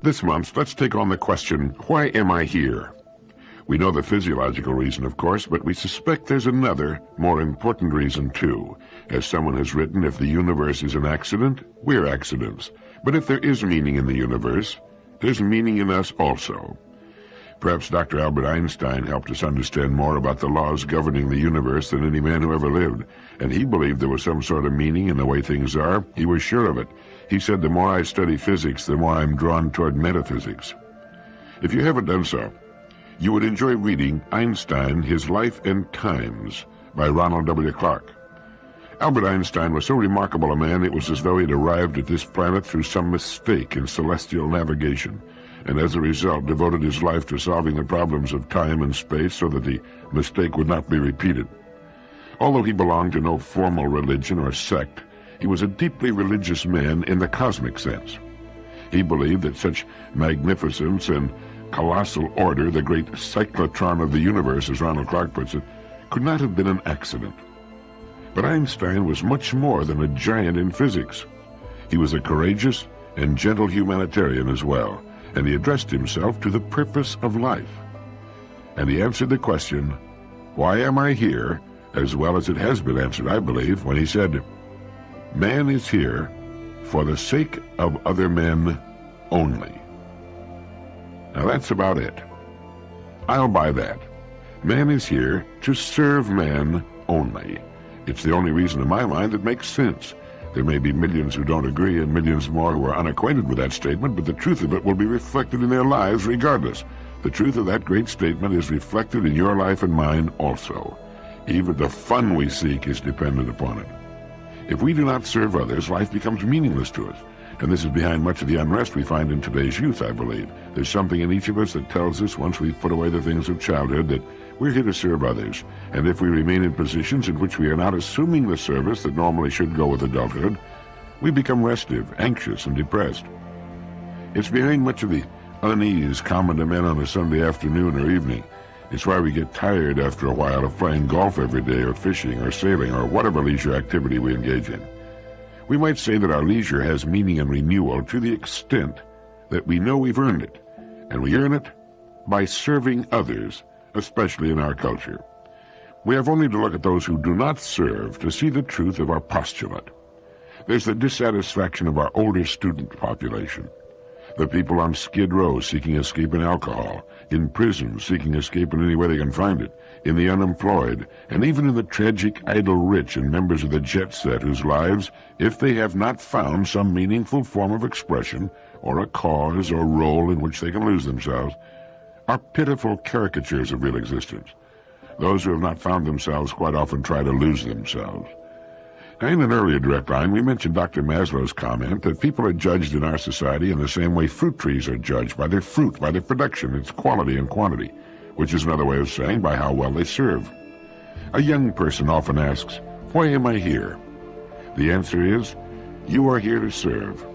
This month, let's take on the question, why am I here? We know the physiological reason, of course, but we suspect there's another, more important reason, too. As someone has written, if the universe is an accident, we're accidents. But if there is meaning in the universe, there's meaning in us also. Perhaps Dr. Albert Einstein helped us understand more about the laws governing the universe than any man who ever lived, and he believed there was some sort of meaning in the way things are. He was sure of it. He said, the more I study physics, the more I'm drawn toward metaphysics. If you haven't done so, you would enjoy reading Einstein, His Life and Times by Ronald W. Clark. Albert Einstein was so remarkable a man, it was as though he'd arrived at this planet through some mistake in celestial navigation, and as a result devoted his life to solving the problems of time and space so that the mistake would not be repeated. Although he belonged to no formal religion or sect, he was a deeply religious man in the cosmic sense. He believed that such magnificence and colossal order, the great cyclotron of the universe, as Ronald Clark puts it, could not have been an accident. But Einstein was much more than a giant in physics. He was a courageous and gentle humanitarian as well, and he addressed himself to the purpose of life. And he answered the question, why am I here, as well as it has been answered, I believe, when he said, man is here for the sake of other men only. Now that's about it. I'll buy that. Man is here to serve man only. It's the only reason in my mind that makes sense. There may be millions who don't agree and millions more who are unacquainted with that statement, but the truth of it will be reflected in their lives regardless. The truth of that great statement is reflected in your life and mine also. Even the fun we seek is dependent upon it. If we do not serve others, life becomes meaningless to us. And this is behind much of the unrest we find in today's youth, I believe. There's something in each of us that tells us, once we've put away the things of childhood, that we're here to serve others. And if we remain in positions in which we are not assuming the service that normally should go with adulthood, we become restive, anxious, and depressed. It's behind much of the unease common to men on a Sunday afternoon or evening. It's why we get tired after a while of playing golf every day or fishing or sailing or whatever leisure activity we engage in. We might say that our leisure has meaning and renewal to the extent that we know we've earned it, and we earn it by serving others, especially in our culture. We have only to look at those who do not serve to see the truth of our postulate. There's the dissatisfaction of our older student population, the people on Skid Row seeking escape in alcohol, in prison seeking escape in any way they can find it, in the unemployed, and even in the tragic idle rich and members of the jet set whose lives, if they have not found some meaningful form of expression or a cause or role in which they can lose themselves, are pitiful caricatures of real existence. Those who have not found themselves quite often try to lose themselves. Now, in an earlier direct line, we mentioned Dr. Maslow's comment that people are judged in our society in the same way fruit trees are judged, by their fruit, by their production, its quality and quantity, which is another way of saying by how well they serve. A young person often asks, why am I here? The answer is, you are here to serve.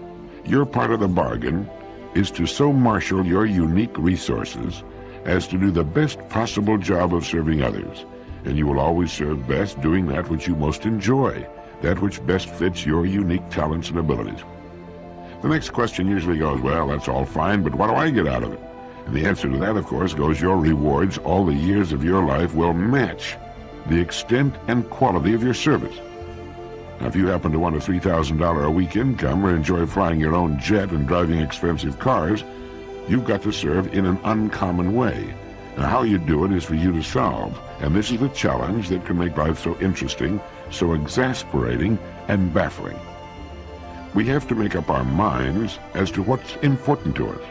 Your part of the bargain is to so marshal your unique resources as to do the best possible job of serving others, and you will always serve best doing that which you most enjoy, that which best fits your unique talents and abilities. The next question usually goes, well, that's all fine, but what do I get out of it? And the answer to that, of course, goes your rewards all the years of your life will match the extent and quality of your service. Now, if you happen to want a $3,000 a week income or enjoy flying your own jet and driving expensive cars, you've got to serve in an uncommon way. Now, how you do it is for you to solve, and this is the challenge that can make life so interesting, so exasperating, and baffling. We have to make up our minds as to what's important to us.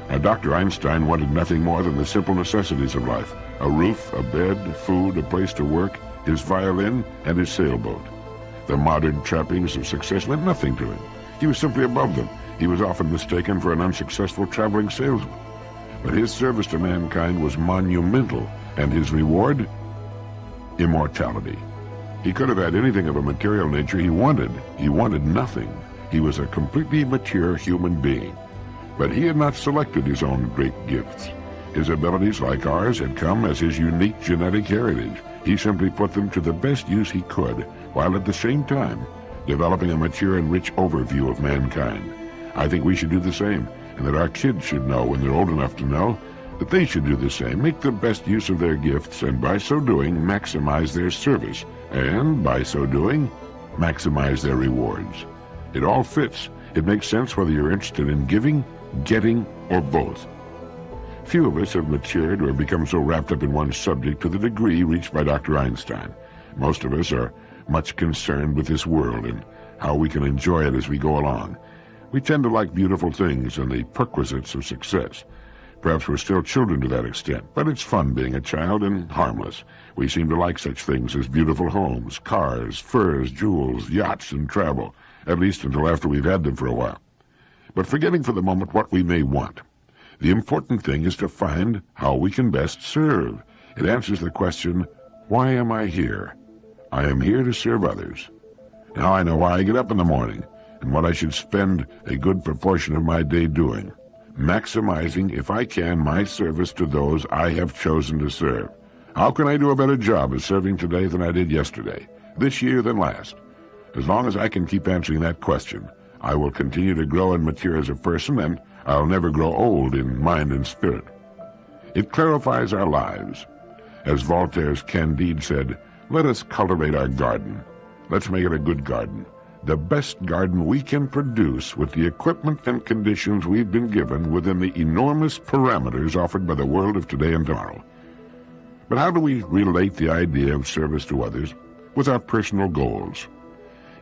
Now, Dr. Einstein wanted nothing more than the simple necessities of life: a roof, a bed, food, a place to work, his violin, and his sailboat. The modern trappings of success meant nothing to him. He was simply above them. He was often mistaken for an unsuccessful traveling salesman. But his service to mankind was monumental, and his reward? Immortality. He could have had anything of a material nature he wanted. He wanted nothing. He was a completely mature human being. But he had not selected his own great gifts. His abilities, like ours, had come as his unique genetic heritage. He simply put them to the best use he could, while at the same time developing a mature and rich overview of mankind. I think we should do the same. and that our kids should know when they're old enough to know that they should do the same, make the best use of their gifts, and by so doing, maximize their service, and by so doing, maximize their rewards. It all fits. It makes sense whether you're interested in giving, getting, or both. Few of us have matured or become so wrapped up in one subject to the degree reached by Dr. Einstein. Most of us are much concerned with this world and how we can enjoy it as we go along. We tend to like beautiful things and the perquisites of success. Perhaps we're still children to that extent, but it's fun being a child and harmless. We seem to like such things as beautiful homes, cars, furs, jewels, yachts, and travel, at least until after we've had them for a while. But forgetting for the moment what we may want, the important thing is to find how we can best serve. It answers the question, why am I here? I am here to serve others. Now I know why I get up in the morning and what I should spend a good proportion of my day doing, maximizing, if I can, my service to those I have chosen to serve. How can I do a better job of serving today than I did yesterday, this year than last? As long as I can keep answering that question, I will continue to grow and mature as a person, and I'll never grow old in mind and spirit. It clarifies our lives. As Voltaire's Candide said, let us cultivate our garden. Let's make it a good garden, the best garden we can produce with the equipment and conditions we've been given within the enormous parameters offered by the world of today and tomorrow. But how do we relate the idea of service to others with our personal goals?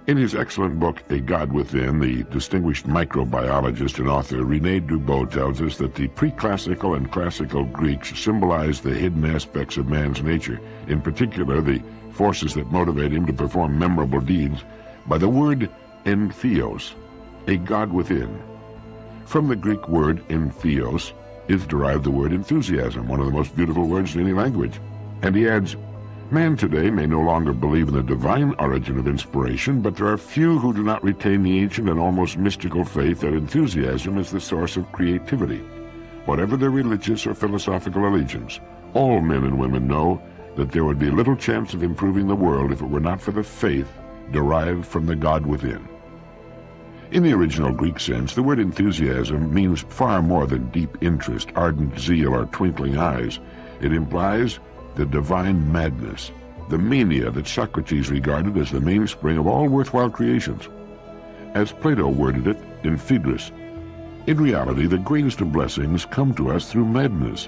In his excellent book, A God Within, the distinguished microbiologist and author René Dubos tells us that the pre-classical and classical Greeks symbolized the hidden aspects of man's nature, in particular the forces that motivate him to perform memorable deeds, by the word entheos, a God within. From the Greek word entheos is derived the word enthusiasm, one of the most beautiful words in any language. And he adds, man today may no longer believe in the divine origin of inspiration, but there are few who do not retain the ancient and almost mystical faith that enthusiasm is the source of creativity. Whatever their religious or philosophical allegiance, all men and women know that there would be little chance of improving the world if it were not for the faith derived from the God within. In the original Greek sense, the word enthusiasm means far more than deep interest, ardent zeal, or twinkling eyes. It implies the divine madness, the mania that Socrates regarded as the mainspring of all worthwhile creations. As Plato worded it in Phaedrus, in reality, the greatest of blessings come to us through madness,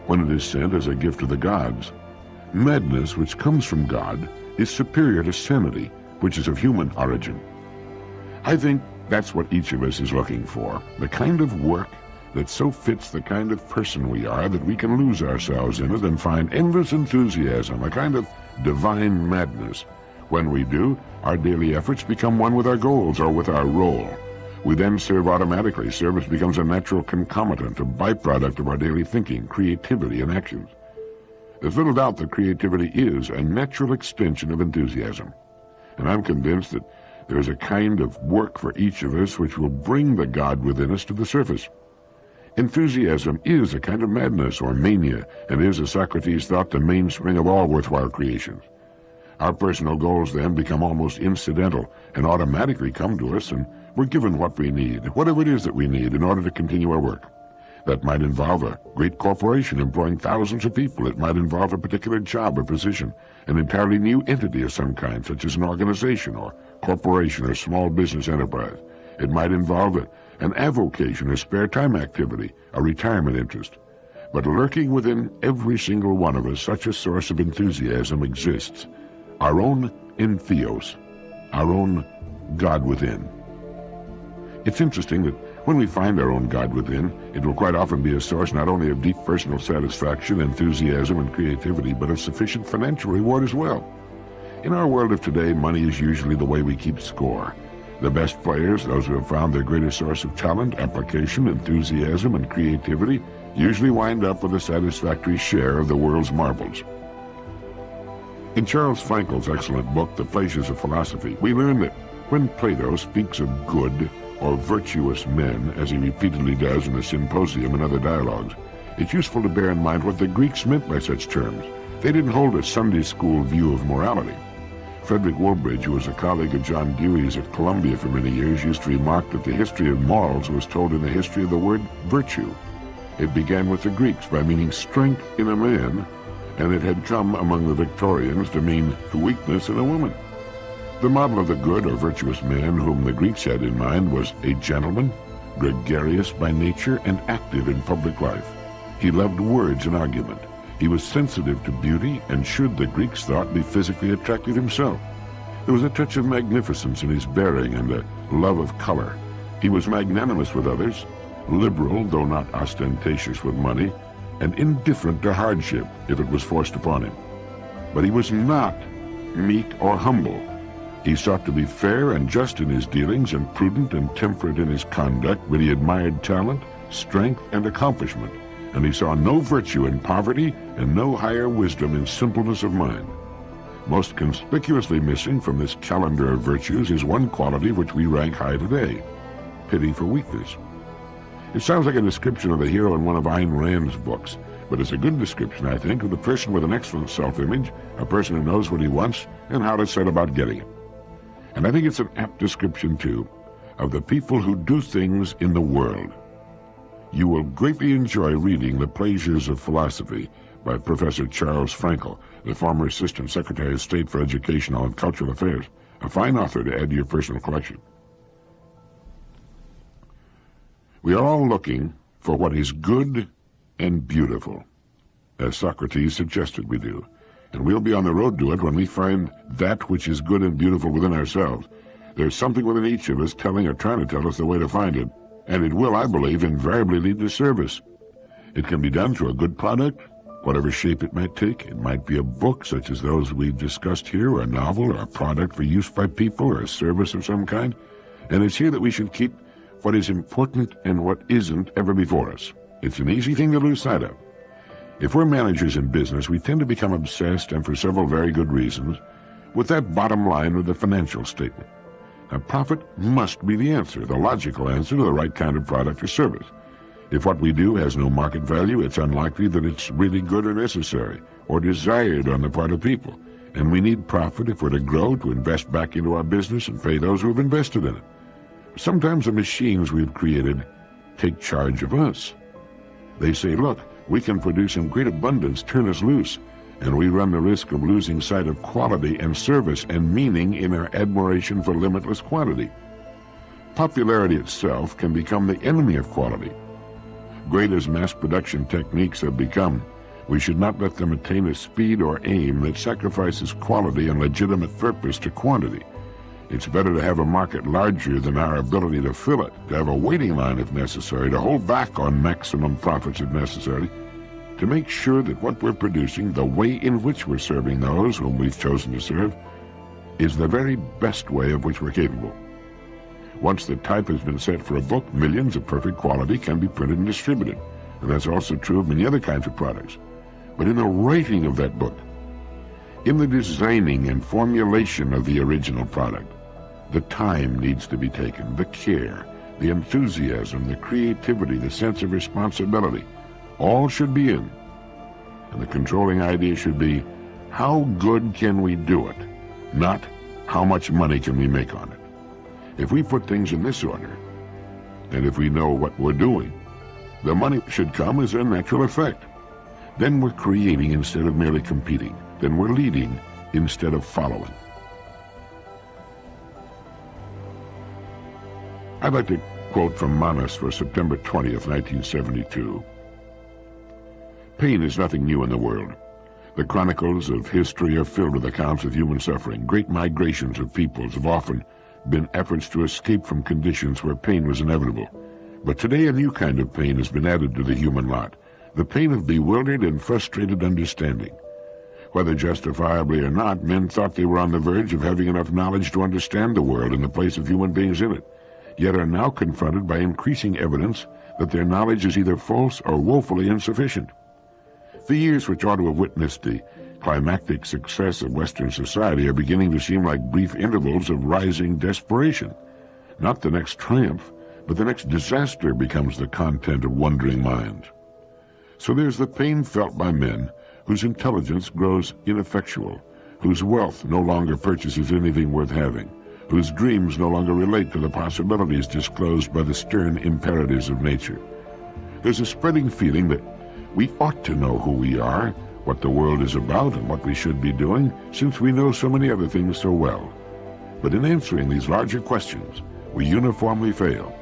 when it is sent as a gift to the gods. Madness, which comes from God, is superior to sanity, which is of human origin. I think that's what each of us is looking for, the kind of work that so fits the kind of person we are that we can lose ourselves in it and find endless enthusiasm, a kind of divine madness. When we do, our daily efforts become one with our goals or with our role. We then serve automatically. Service becomes a natural concomitant, a byproduct of our daily thinking, creativity, and actions. There's little doubt that creativity is a natural extension of enthusiasm. And I'm convinced that there's a kind of work for each of us which will bring the God within us to the surface. Enthusiasm is a kind of madness or mania, and is, as Socrates thought, the mainspring of all worthwhile creations. Our personal goals then become almost incidental and automatically come to us, and we're given what we need, whatever it is that we need, in order to continue our work. That might involve a great corporation employing thousands of people. It might involve a particular job or position, an entirely new entity of some kind, such as an organization or corporation or small business enterprise. It might involve an avocation, a spare time activity, a retirement interest. But lurking within every single one of us, such a source of enthusiasm exists. Our own entheos, our own God within. It's interesting that when we find our own God within, it will quite often be a source not only of deep personal satisfaction, enthusiasm, and creativity, but of sufficient financial reward as well. In our world of today, money is usually the way we keep score. The best players, those who have found their greatest source of talent, application, enthusiasm, and creativity, usually wind up with a satisfactory share of the world's marbles. In Charles Frankel's excellent book, The Pleasures of Philosophy, we learn that when Plato speaks of good or virtuous men, as he repeatedly does in the Symposium and other dialogues, it's useful to bear in mind what the Greeks meant by such terms. They didn't hold a Sunday school view of morality. Frederick Woolbridge, who was a colleague of John Dewey's at Columbia for many years, used to remark that the history of morals was told in the history of the word virtue. It began with the Greeks by meaning strength in a man, and it had come among the Victorians to mean weakness in a woman. The model of the good or virtuous man whom the Greeks had in mind was a gentleman, gregarious by nature and active in public life. He loved words and argument. He was sensitive to beauty and should, the Greeks thought, be physically attractive himself. There was a touch of magnificence in his bearing and a love of color. He was magnanimous with others, liberal, though not ostentatious with money, and indifferent to hardship if it was forced upon him. But he was not meek or humble. He sought to be fair and just in his dealings and prudent and temperate in his conduct, but he admired talent, strength, and accomplishment, and he saw no virtue in poverty and no higher wisdom in simpleness of mind. Most conspicuously missing from this calendar of virtues is one quality which we rank high today: pity for weakness. It sounds like a description of the hero in one of Ayn Rand's books, but it's a good description, I think, of the person with an excellent self-image, a person who knows what he wants and how to set about getting it. And I think it's an apt description, too, of the people who do things in the world. You will greatly enjoy reading The Pleasures of Philosophy by Professor Charles Frankel, the former Assistant Secretary of State for Educational and Cultural Affairs, a fine author to add to your personal collection. We are all looking for what is good and beautiful, as Socrates suggested we do, and we'll be on the road to it when we find that which is good and beautiful within ourselves. There's something within each of us telling or trying to tell us the way to find it, and it will, I believe, invariably lead to service. It can be done through a good product, whatever shape it might take. It might be a book, such as those we've discussed here, or a novel, or a product for use by people, or a service of some kind. And it's here that we should keep what is important and what isn't ever before us. It's an easy thing to lose sight of. If we're managers in business, we tend to become obsessed, and for several very good reasons, with that bottom line of the financial statement. Now, profit must be the answer, the logical answer to the right kind of product or service. If what we do has no market value, it's unlikely that it's really good or necessary or desired on the part of people. And we need profit if we're to grow, to invest back into our business and pay those who have invested in it. Sometimes the machines we've created take charge of us. They say, look, we can produce in great abundance, turn us loose, and we run the risk of losing sight of quality and service and meaning in our admiration for limitless quantity. Popularity itself can become the enemy of quality. Great as mass production techniques have become, we should not let them attain a speed or aim that sacrifices quality and legitimate purpose to quantity. It's better to have a market larger than our ability to fill it, to have a waiting line if necessary, to hold back on maximum profits if necessary, to make sure that what we're producing, the way in which we're serving those whom we've chosen to serve, is the very best way of which we're capable. Once the type has been set for a book, millions of perfect quality can be printed and distributed, and that's also true of many other kinds of products. But in the writing of that book, in the designing and formulation of the original product, the time needs to be taken, the care, the enthusiasm, the creativity, the sense of responsibility. All should be in. And the controlling idea should be, how good can we do it? Not, how much money can we make on it? If we put things in this order, and if we know what we're doing, the money should come as a natural effect. Then we're creating instead of merely competing. Then we're leading instead of following. I'd like to quote from Manas for September 20th, 1972. Pain is nothing new in the world. The chronicles of history are filled with accounts of human suffering. Great migrations of peoples have often been efforts to escape from conditions where pain was inevitable. But today a new kind of pain has been added to the human lot, the pain of bewildered and frustrated understanding. Whether justifiably or not, men thought they were on the verge of having enough knowledge to understand the world and the place of human beings in it, yet are now confronted by increasing evidence that their knowledge is either false or woefully insufficient. The years which ought to have witnessed the climactic success of Western society are beginning to seem like brief intervals of rising desperation. Not the next triumph, but the next disaster becomes the content of wondering minds. So there's the pain felt by men whose intelligence grows ineffectual, whose wealth no longer purchases anything worth having, whose dreams no longer relate to the possibilities disclosed by the stern imperatives of nature. There's a spreading feeling that we ought to know who we are, what the world is about, and what we should be doing, since we know so many other things so well. But in answering these larger questions, we uniformly fail.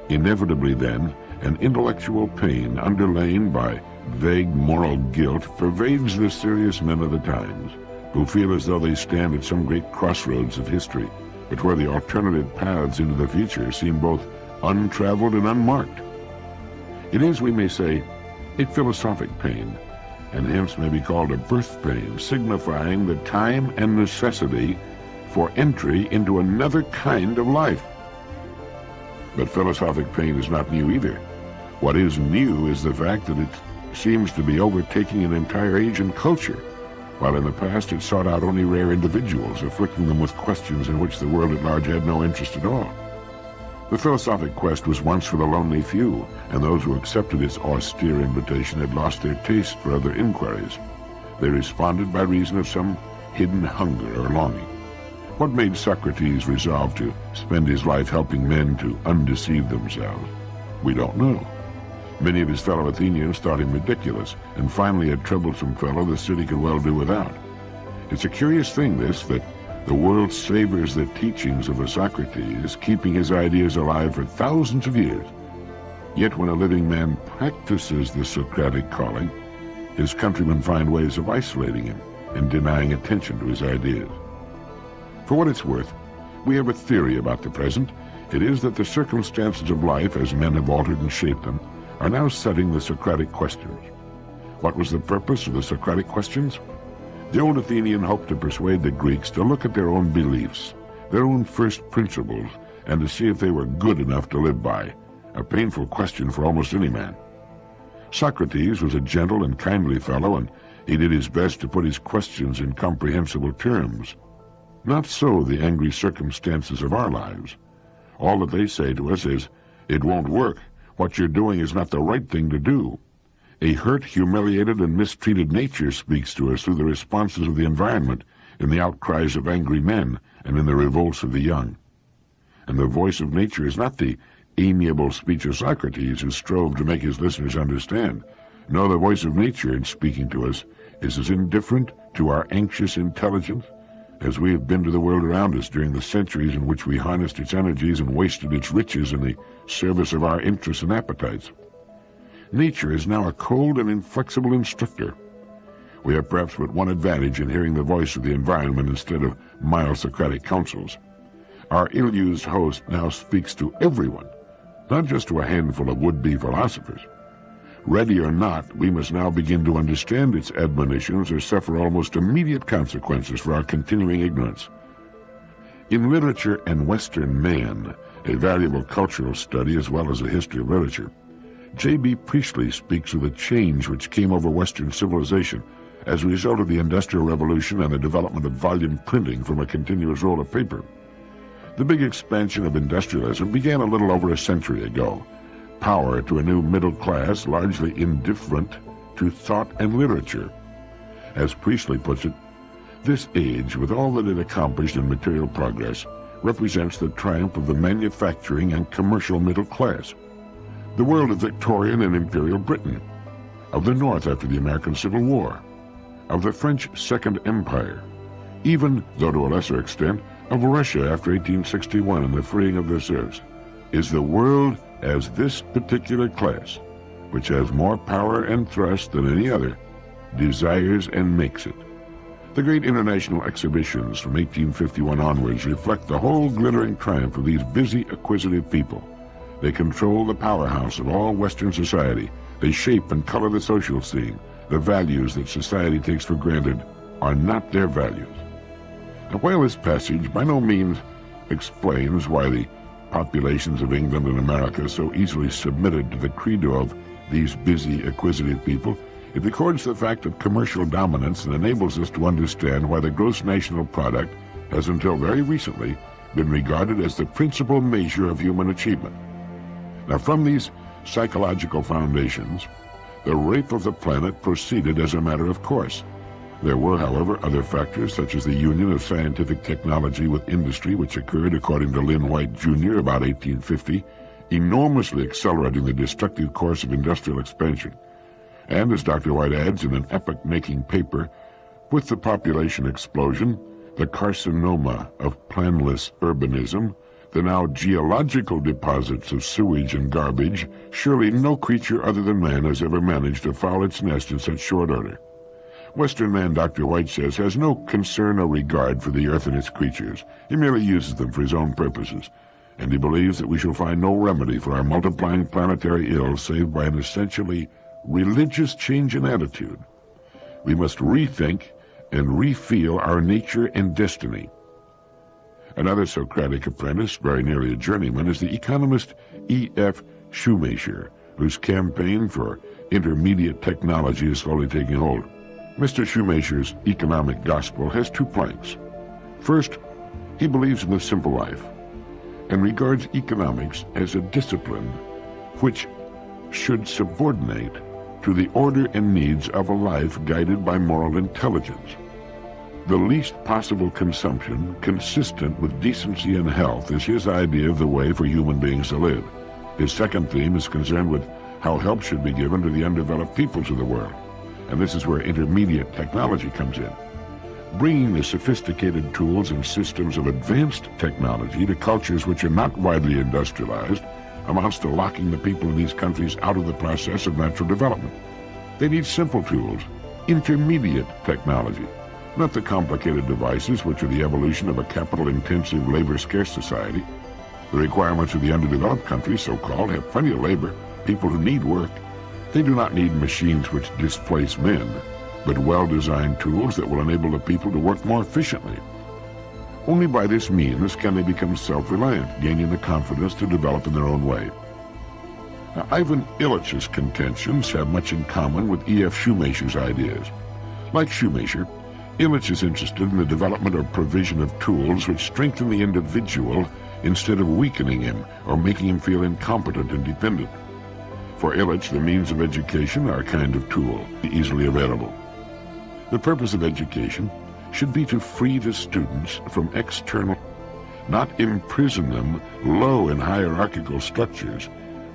Inevitably, then, an intellectual pain underlain by vague moral guilt pervades the serious men of the times, who feel as though they stand at some great crossroads of history, but where the alternative paths into the future seem both untraveled and unmarked. It is, we may say, a philosophic pain, and hence may be called a birth pain, signifying the time and necessity for entry into another kind of life. But philosophic pain is not new either. What is new is the fact that it seems to be overtaking an entire age and culture, while in the past it sought out only rare individuals, afflicting them with questions in which the world at large had no interest at all. The philosophic quest was once for the lonely few, and those who accepted its austere invitation had lost their taste for other inquiries. They responded by reason of some hidden hunger or longing. What made Socrates resolve to spend his life helping men to undeceive themselves? We don't know. Many of his fellow Athenians thought him ridiculous, and finally a troublesome fellow the city could well do without. It's a curious thing, this, that the world savors the teachings of a Socrates, keeping his ideas alive for thousands of years. Yet when a living man practices the Socratic calling, his countrymen find ways of isolating him and denying attention to his ideas. For what it's worth, we have a theory about the present. It is that the circumstances of life, as men have altered and shaped them, are now setting the Socratic questions. What was the purpose of the Socratic questions? The old Athenian hoped to persuade the Greeks to look at their own beliefs, their own first principles, and to see if they were good enough to live by, a painful question for almost any man. Socrates was a gentle and kindly fellow, and he did his best to put his questions in comprehensible terms. Not so the angry circumstances of our lives. All that they say to us is, "It won't work. What you're doing is not the right thing to do." A hurt, humiliated, and mistreated nature speaks to us through the responses of the environment, in the outcries of angry men, and in the revolts of the young. And the voice of nature is not the amiable speech of Socrates, who strove to make his listeners understand. No, the voice of nature, in speaking to us, is as indifferent to our anxious intelligence as we have been to the world around us during the centuries in which we harnessed its energies and wasted its riches in the service of our interests and appetites. Nature is now a cold and inflexible instructor. We have perhaps but one advantage in hearing the voice of the environment instead of mild Socratic counsels. Our ill-used host now speaks to everyone, not just to a handful of would-be philosophers. Ready or not, we must now begin to understand its admonitions or suffer almost immediate consequences for our continuing ignorance. In Literature and Western Man, a valuable cultural study as well as a history of literature, J.B. Priestley speaks of the change which came over Western civilization as a result of the Industrial Revolution and the development of volume printing from a continuous roll of paper. The big expansion of industrialism began a little over a century ago. Power to a new middle class largely indifferent to thought and literature. As Priestley puts it, this age, with all that it accomplished in material progress, represents the triumph of the manufacturing and commercial middle class. The world of Victorian and Imperial Britain, of the North after the American Civil War, of the French Second Empire, even, though to a lesser extent, of Russia after 1861 and the freeing of their serfs, is the world as this particular class, which has more power and thrust than any other, desires and makes it. The great international exhibitions from 1851 onwards reflect the whole glittering triumph of these busy, acquisitive people. They control the powerhouse of all Western society. They shape and color the social scene. The values that society takes for granted are not their values. Now, while this passage by no means explains why the populations of England and America so easily submitted to the credo of these busy, acquisitive people, it records the fact of commercial dominance and enables us to understand why the gross national product has until very recently been regarded as the principal measure of human achievement. Now, from these psychological foundations, the rape of the planet proceeded as a matter of course. There were, however, other factors, such as the union of scientific technology with industry, which occurred, according to Lynn White, Jr., about 1850, enormously accelerating the destructive course of industrial expansion. And, as Dr. White adds in an epoch-making paper, with the population explosion, the carcinoma of planless urbanism, the now geological deposits of sewage and garbage, surely no creature other than man has ever managed to foul its nest in such short order. Western man, Dr. White says, has no concern or regard for the earth and its creatures. He merely uses them for his own purposes, and he believes that we shall find no remedy for our multiplying planetary ills save by an essentially religious change in attitude. We must rethink and re-feel our nature and destiny. Another Socratic apprentice, very nearly a journeyman, is the economist E.F. Shoemaker, whose campaign for intermediate technology is slowly taking hold. Mr. Shoemaker's economic gospel has two planks. First, he believes in the simple life and regards economics as a discipline which should subordinate to the order and needs of a life guided by moral intelligence. The least possible consumption consistent with decency and health is his idea of the way for human beings to live. His second theme is concerned with how help should be given to the undeveloped peoples of the world. And this is where intermediate technology comes in. Bringing the sophisticated tools and systems of advanced technology to cultures which are not widely industrialized amounts to locking the people of these countries out of the process of natural development. They need simple tools, intermediate technology, not the complicated devices which are the evolution of a capital-intensive, labor-scarce society. The requirements of the underdeveloped countries, so-called, have plenty of labor, people who need work. They do not need machines which displace men, but well-designed tools that will enable the people to work more efficiently. Only by this means can they become self-reliant, gaining the confidence to develop in their own way. Now, Ivan Illich's contentions have much in common with E.F. Shoemaker's ideas. Like Shoemaker, Illich is interested in the development or provision of tools which strengthen the individual instead of weakening him or making him feel incompetent and dependent. For Illich, the means of education are a kind of tool, easily available. The purpose of education should be to free the students from external, not imprison them low in hierarchical structures,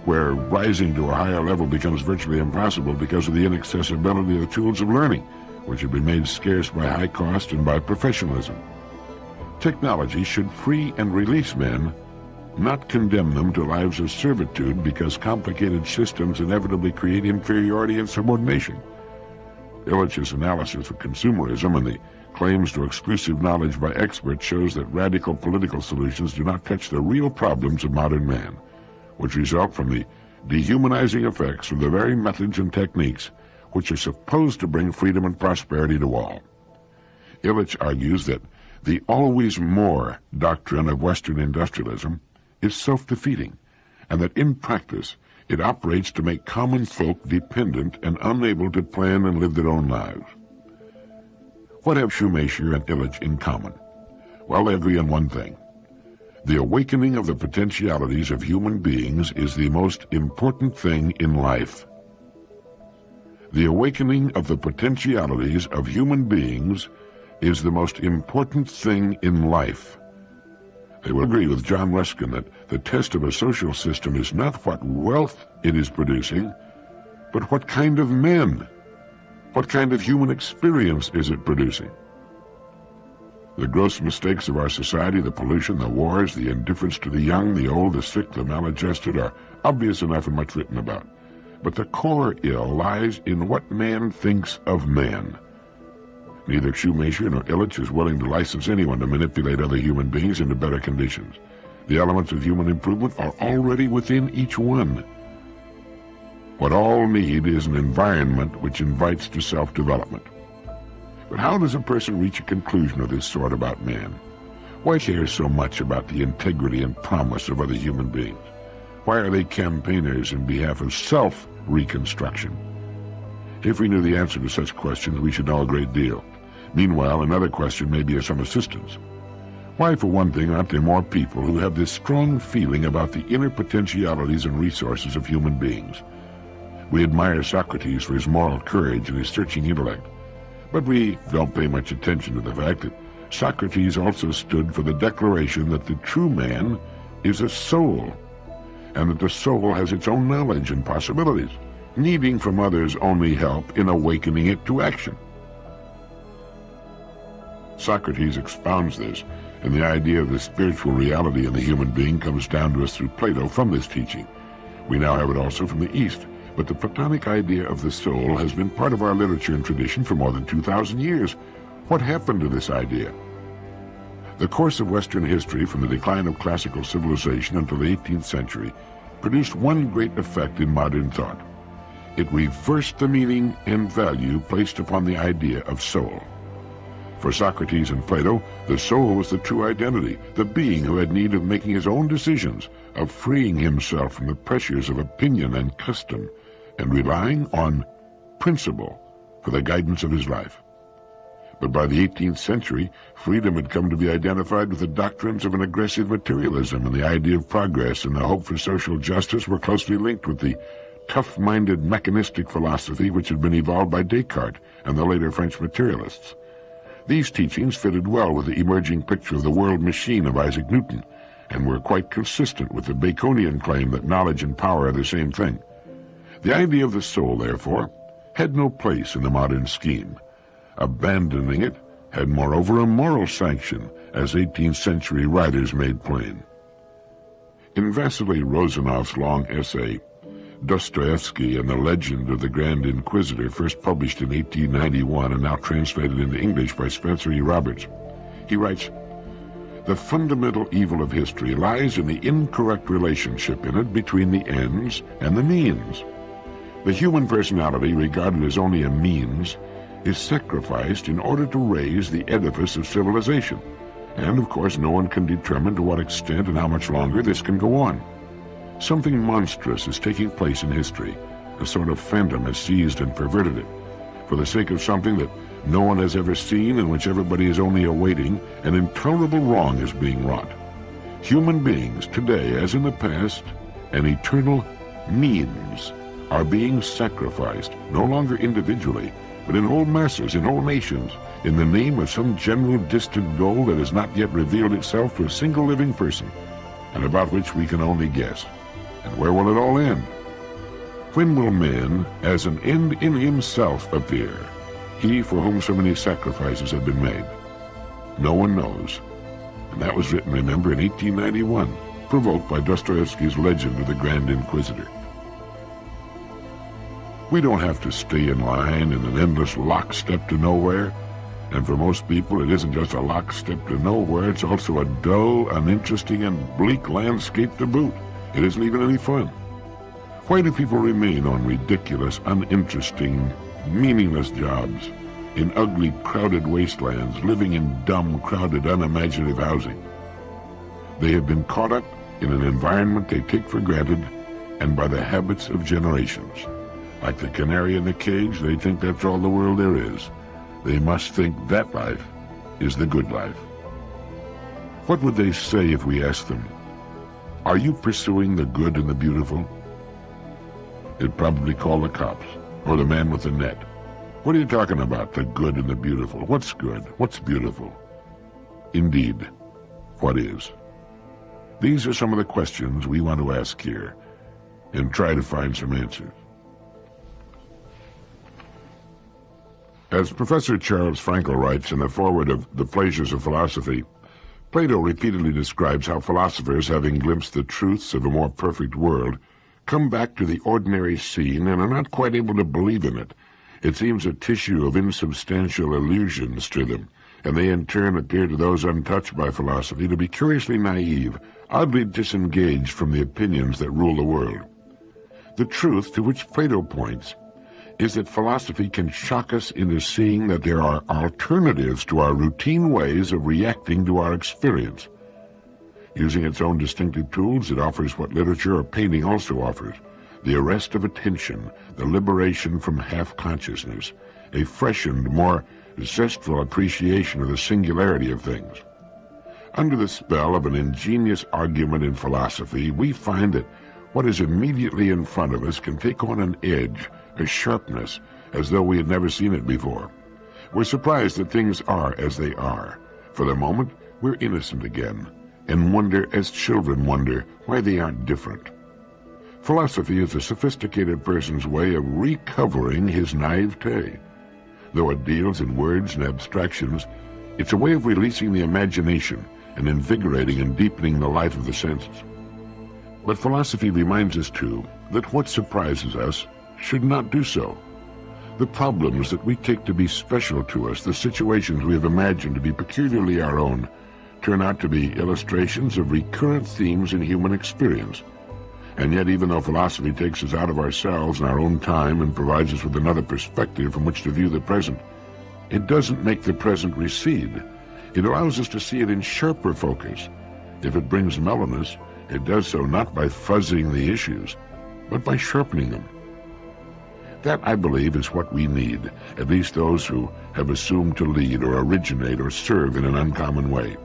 where rising to a higher level becomes virtually impossible because of the inaccessibility of the tools of learning, which have been made scarce by high cost and by professionalism. Technology should free and release men, not condemn them to lives of servitude because complicated systems inevitably create inferiority and subordination. Illich's analysis of consumerism and the claims to exclusive knowledge by experts shows that radical political solutions do not touch the real problems of modern man, which result from the dehumanizing effects of the very methods and techniques which are supposed to bring freedom and prosperity to all. Illich argues that the always more doctrine of Western industrialism is self-defeating, and that in practice it operates to make common folk dependent and unable to plan and live their own lives. What have Shoemaker and Illich in common? Well, they agree on one thing. The awakening of the potentialities of human beings is the most important thing in life. The awakening of the potentialities of human beings is the most important thing in life. They will agree with John Ruskin that the test of a social system is not what wealth it is producing, but what kind of men, what kind of human experience is it producing. The gross mistakes of our society, the pollution, the wars, the indifference to the young, the old, the sick, the maladjusted, are obvious enough and much written about. But the core ill lies in what man thinks of man. Neither Shoemaker nor Illich is willing to license anyone to manipulate other human beings into better conditions. The elements of human improvement are already within each one. What all need is an environment which invites to self-development. But how does a person reach a conclusion of this sort about man? Why care so much about the integrity and promise of other human beings? Why are they campaigners in behalf of self-reconstruction? If we knew the answer to such questions, we should know a great deal. Meanwhile, another question may be of some assistance. Why, for one thing, aren't there more people who have this strong feeling about the inner potentialities and resources of human beings? We admire Socrates for his moral courage and his searching intellect. But we don't pay much attention to the fact that Socrates also stood for the declaration that the true man is a soul, and that the soul has its own knowledge and possibilities, needing from others only help in awakening it to action. Socrates expounds this, and the idea of the spiritual reality in the human being comes down to us through Plato from this teaching. We now have it also from the East, but the Platonic idea of the soul has been part of our literature and tradition for more than 2,000 years. What happened to this idea? The course of Western history from the decline of classical civilization until the 18th century produced one great effect in modern thought. It reversed the meaning and value placed upon the idea of soul. For Socrates and Plato, the soul was the true identity, the being who had need of making his own decisions, of freeing himself from the pressures of opinion and custom, and relying on principle for the guidance of his life. But by the 18th century, freedom had come to be identified with the doctrines of an aggressive materialism, and the idea of progress and the hope for social justice were closely linked with the tough-minded mechanistic philosophy which had been evolved by Descartes and the later French materialists. These teachings fitted well with the emerging picture of the world machine of Isaac Newton, and were quite consistent with the Baconian claim that knowledge and power are the same thing. The idea of the soul, therefore, had no place in the modern scheme. Abandoning it had moreover a moral sanction, as 18th century writers made plain. In Vasily Rozanov's long essay, Dostoevsky and the Legend of the Grand Inquisitor, first published in 1891 and now translated into English by Spencer E. Roberts, he writes, "The fundamental evil of history lies in the incorrect relationship in it between the ends and the means. The human personality, regarded as only a means, is sacrificed in order to raise the edifice of civilization, and of course no one can determine to what extent and how much longer this can go on. Something monstrous is taking place in history. A sort of phantom has seized and perverted it. For the sake of something that no one has ever seen and which everybody is only awaiting, an intolerable wrong is being wrought. Human beings, today as in the past, an eternal means, are being sacrificed, no longer individually, but in whole masses, in whole nations, in the name of some general distant goal that has not yet revealed itself to a single living person, and about which we can only guess. And where will it all end? When will man, as an end in himself, appear, he for whom so many sacrifices have been made? No one knows. And that was written, remember, in 1891, provoked by Dostoevsky's Legend of the Grand Inquisitor. We don't have to stay in line in an endless lockstep to nowhere. And for most people, it isn't just a lockstep to nowhere, it's also a dull, uninteresting, and bleak landscape to boot. It isn't even any fun. Why do people remain on ridiculous, uninteresting, meaningless jobs, in ugly, crowded wastelands, living in dumb, crowded, unimaginative housing? They have been caught up in an environment they take for granted and by the habits of generations. Like the canary in the cage, they think that's all the world there is. They must think that life is the good life. What would they say if we asked them, "Are you pursuing the good and the beautiful?" They'd probably call the cops, or the man with the net. What are you talking about, the good and the beautiful? What's good? What's beautiful? Indeed, what is? These are some of the questions we want to ask here, and try to find some answers. As Professor Charles Frankel writes in the foreword of The Pleasures of Philosophy, Plato repeatedly describes how philosophers, having glimpsed the truths of a more perfect world, come back to the ordinary scene and are not quite able to believe in it. It seems a tissue of insubstantial illusions to them, and they in turn appear to those untouched by philosophy to be curiously naive, oddly disengaged from the opinions that rule the world. The truth to which Plato points is that philosophy can shock us into seeing that there are alternatives to our routine ways of reacting to our experience. Using its own distinctive tools, it offers what literature or painting also offers: the arrest of attention, the liberation from half-consciousness, a freshened, more zestful appreciation of the singularity of things. Under the spell of an ingenious argument in philosophy, we find that what is immediately in front of us can take on an edge, a sharpness, as though we had never seen it before. We're surprised that things are as they are. For the moment, we're innocent again, and wonder as children wonder why they aren't different. Philosophy is a sophisticated person's way of recovering his naivete. Though it deals in words and abstractions, it's a way of releasing the imagination and invigorating and deepening the life of the senses. But philosophy reminds us, too, that what surprises us should not do so. The problems that we take to be special to us, the situations we have imagined to be peculiarly our own, turn out to be illustrations of recurrent themes in human experience. And yet, even though philosophy takes us out of ourselves and our own time and provides us with another perspective from which to view the present, it doesn't make the present recede. It allows us to see it in sharper focus. If it brings mellowness, it does so not by fuzzing the issues, but by sharpening them. That, I believe, is what we need, at least those who have assumed to lead or originate or serve in an uncommon way.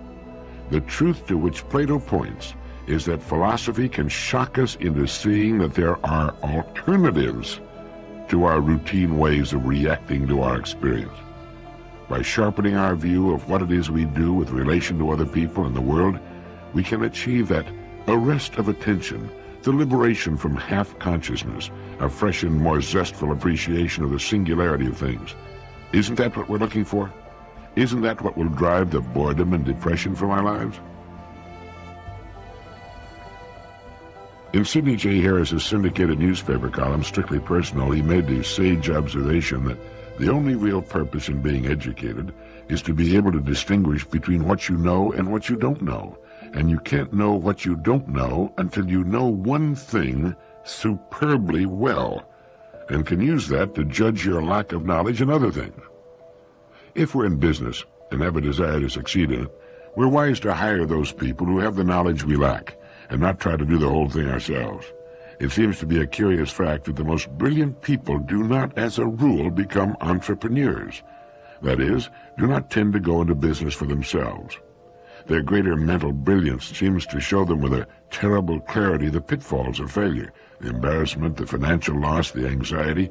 The truth to which Plato points is that philosophy can shock us into seeing that there are alternatives to our routine ways of reacting to our experience. By sharpening our view of what it is we do with relation to other people and the world, we can achieve that arrest of attention, the liberation from half-consciousness, a fresh and more zestful appreciation of the singularity of things. Isn't that what we're looking for? Isn't that what will drive the boredom and depression from our lives? In Sidney J. Harris's syndicated newspaper column, Strictly Personal, he made the sage observation that the only real purpose in being educated is to be able to distinguish between what you know and what you don't know. And you can't know what you don't know until you know one thing superbly well, and can use that to judge your lack of knowledge in other things. If we're in business and have a desire to succeed in it, we're wise to hire those people who have the knowledge we lack, and not try to do the whole thing ourselves. It seems to be a curious fact that the most brilliant people do not, as a rule, become entrepreneurs. That is, do not tend to go into business for themselves. Their greater mental brilliance seems to show them with a terrible clarity the pitfalls of failure, the embarrassment, the financial loss, the anxiety,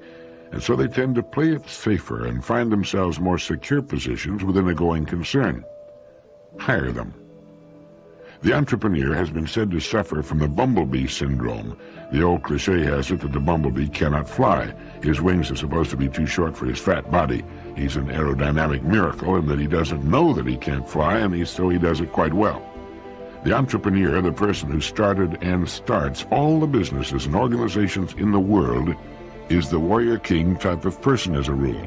and so they tend to play it safer and find themselves more secure positions within a going concern. Hire them. The entrepreneur has been said to suffer from the bumblebee syndrome. The old cliché has it that the bumblebee cannot fly. His wings are supposed to be too short for his fat body. He's an aerodynamic miracle in that he doesn't know that he can't fly, and so he does it quite well. The entrepreneur, the person who started and starts all the businesses and organizations in the world, is the warrior king type of person as a rule.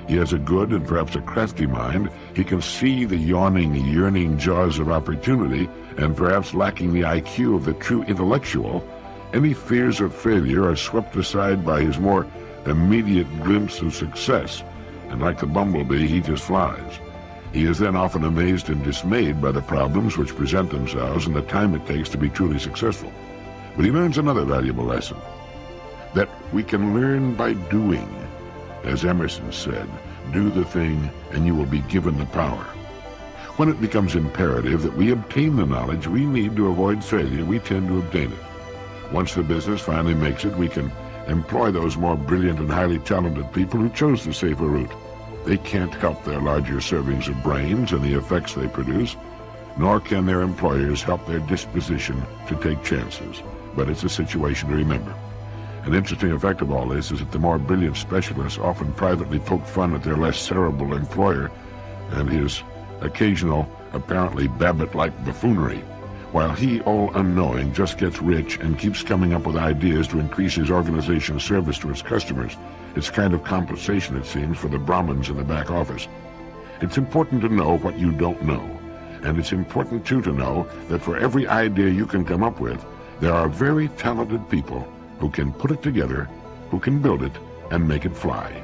He has a good and perhaps a crafty mind. He can see the yawning, yearning jaws of opportunity, and perhaps lacking the IQ of the true intellectual, any fears of failure are swept aside by his more immediate glimpse of success, and like the bumblebee, he just flies. He is then often amazed and dismayed by the problems which present themselves and the time it takes to be truly successful. But he learns another valuable lesson, that we can learn by doing. As Emerson said, do the thing and you will be given the power. When it becomes imperative that we obtain the knowledge we need to avoid failure, we tend to obtain it. Once the business finally makes it, we can employ those more brilliant and highly talented people who chose the safer route. They can't help their larger servings of brains and the effects they produce, nor can their employers help their disposition to take chances. But it's a situation to remember. An interesting effect of all this is that the more brilliant specialists often privately poke fun at their less cerebral employer and his occasional, apparently Babbitt-like buffoonery, while he, all unknowing, just gets rich and keeps coming up with ideas to increase his organization's service to its customers. It's kind of compensation, it seems, for the Brahmins in the back office. It's important to know what you don't know, and it's important, too, to know that for every idea you can come up with, there are very talented people who can put it together, who can build it, and make it fly.